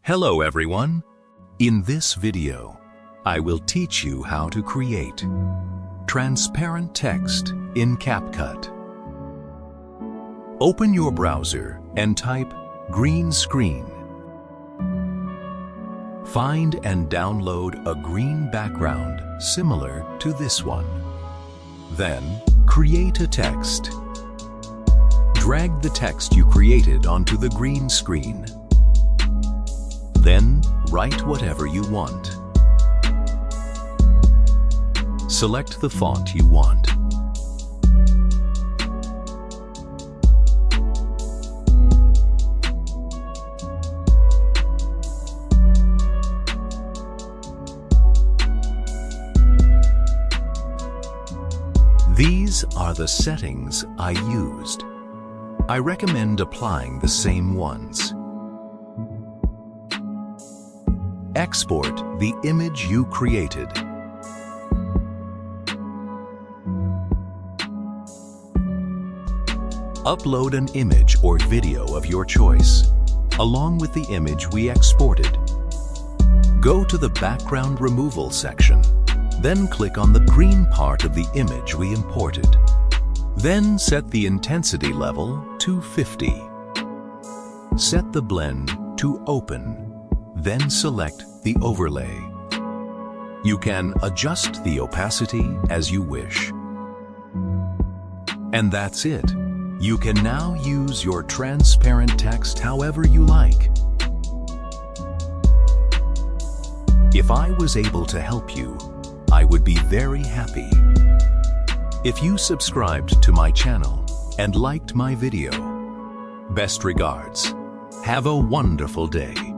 Hello everyone! In this video, I will teach you how to create transparent text in CapCut. Open your browser and type green screen. Find and download a green background similar to this one. Then, create a text. Drag the text you created onto the green screen. Then, write whatever you want. Select the font you want. These are the settings I used. I recommend applying the same ones. Export the image you created. Upload an image or video of your choice, along with the image we exported. Go to the background removal section, then click on the green part of the image we imported. Then set the intensity level to 50. Set the blend to open. Then select the overlay. You can adjust the opacity as you wish. And that's it. You can now use your transparent text however you like. If I was able to help you, I would be very happy. If you subscribed to my channel and liked my video, best regards. Have a wonderful day.